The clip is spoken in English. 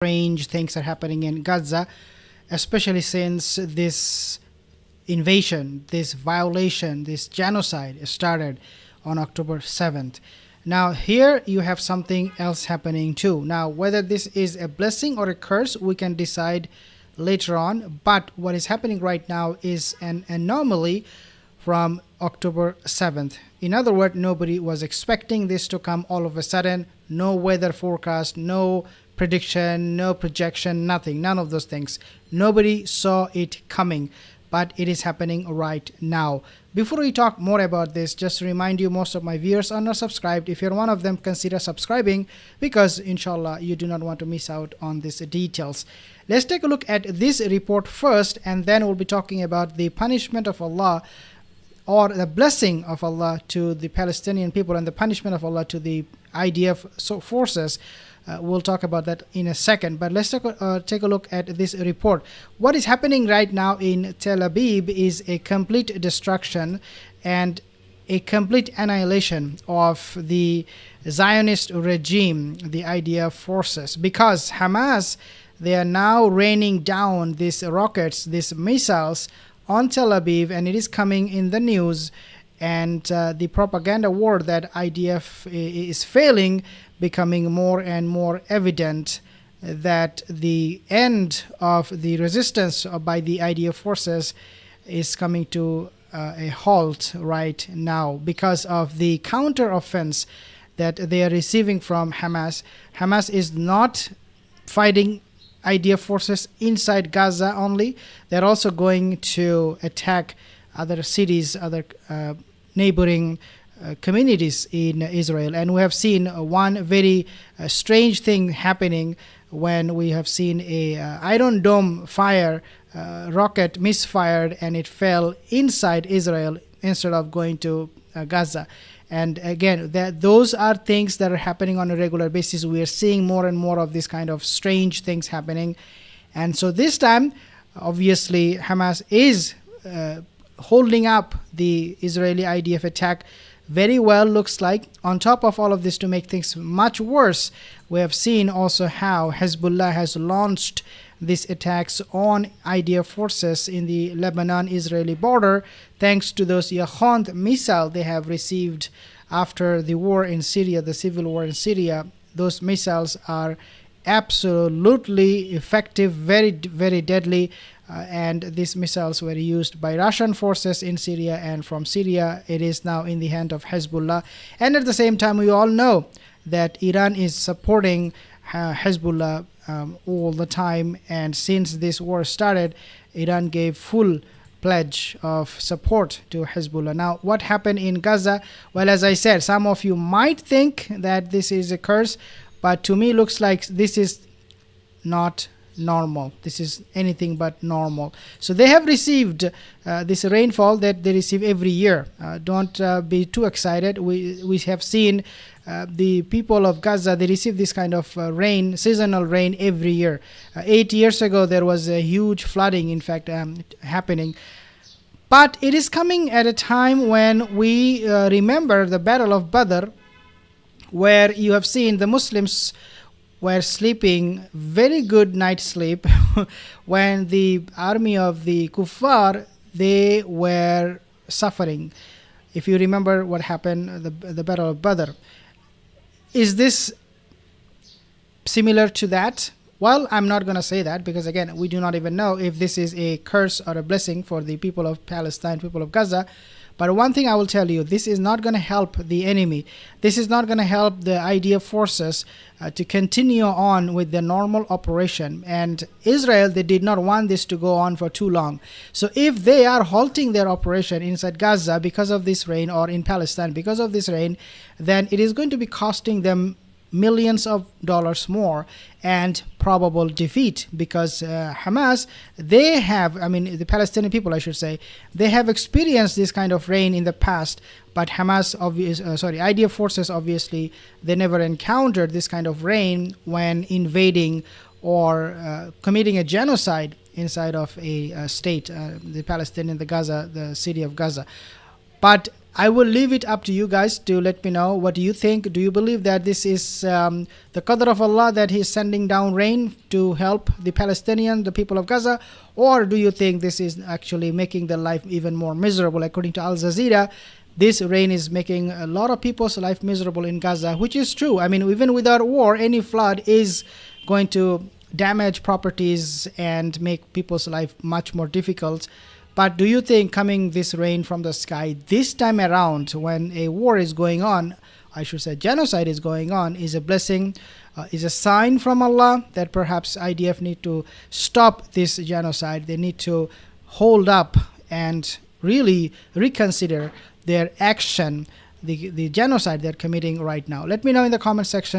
strange things are happening in Gaza, especially since this invasion, this violation, this genocide started on October 7th. Now, here you have something else happening too. Now, whether this is a blessing or a curse, we can decide later on. But what is happening right now is an anomaly from October 7th. In other words, nobody was expecting this to come all of a sudden. No weather forecast, no prediction, no projection, nothing, none of those things. Nobody saw it coming, but it is happening right now. Before we talk more about this, just to remind you, most of my viewers are not subscribed. If you're one of them, consider subscribing because inshallah you do not want to miss out on these details. Let's take a look at this report first, and then we'll be talking about the punishment of Allah or the blessing of Allah to the Palestinian people and the punishment of Allah to the IDF forces. We'll talk about that in a second, but let's take a look at this report. What is happening right now in Tel Aviv is a complete destruction and a complete annihilation of the Zionist regime, the IDF forces, because Hamas, they are now raining down these rockets, these missiles on Tel Aviv, and it is coming in the news. And the propaganda war that IDF is failing, becoming more and more evident that the end of the resistance by the IDF forces is coming to a halt right now because of the counter offense that they are receiving from Hamas. Hamas is not fighting IDF forces inside Gaza only. They're also going to attack other cities, other neighboring communities in Israel. And we have seen one very strange thing happening when we have seen a Iron Dome fire rocket misfired and it fell inside Israel instead of going to Gaza. And again, those are things that are happening on a regular basis. We are seeing more and more of this kind of strange things happening. And so this time, obviously, Hamas is holding up the Israeli IDF attack very well, looks like. On top of all of this, to make things much worse, we have seen also how Hezbollah has launched these attacks on IDF forces in the Lebanon-Israeli border, thanks to those Yahond missiles they have received after the war in Syria, the civil war in Syria. Those missiles are absolutely effective, very, very deadly. And these missiles were used by Russian forces in Syria, and from Syria it is now in the hand of Hezbollah. And at the same time, we all know that Iran is supporting Hezbollah all the time, and since this war started, Iran gave full pledge of support to Hezbollah. Now, what happened in Gaza? Well, as I said, some of you might think that this is a curse, but to me looks like this is not normal. This is anything but normal. So they have received this rainfall that they receive every year. Don't be too excited. We have seen the people of Gaza, they receive this kind of rain, seasonal rain every year. 8 years ago there was a huge flooding, in fact, happening. But it is coming at a time when we remember the Battle of Badr, where you have seen the Muslims were sleeping very good night sleep when the army of the kuffar, they were suffering. If you remember what happened, the Battle of Badr. Is this similar to that? Well, I'm not going to say that because, again, we do not even know if this is a curse or a blessing for the people of Palestine, people of Gaza. But one thing I will tell you, this is not going to help the enemy. This is not going to help the IDF forces to continue on with the normal operation. And Israel, they did not want this to go on for too long. So if they are halting their operation inside Gaza because of this rain, or in Palestine because of this rain, then it is going to be costing them millions of dollars more and probable defeat, because Hamas, they have, the Palestinian people, I should say, they have experienced this kind of rain in the past, but IDF forces, obviously, they never encountered this kind of rain when invading or committing a genocide inside of a state, the Palestinian, the Gaza, the city of Gaza. But I will leave it up to you guys to let me know what do you think. Do you believe that this is the qadr of Allah, that He is sending down rain to help the Palestinians, the people of Gaza, or do you think this is actually making their life even more miserable? According to Al Jazeera, this rain is making a lot of people's life miserable in Gaza, which is true. I mean, even without war, any flood is going to damage properties and make people's life much more difficult. But do you think coming this rain from the sky this time around, when a war is going on, I should say genocide is going on, is a blessing, is a sign from Allah that perhaps IDF need to stop this genocide? They need to hold up and really reconsider their action, the genocide they're committing right now. Let me know in the comment section.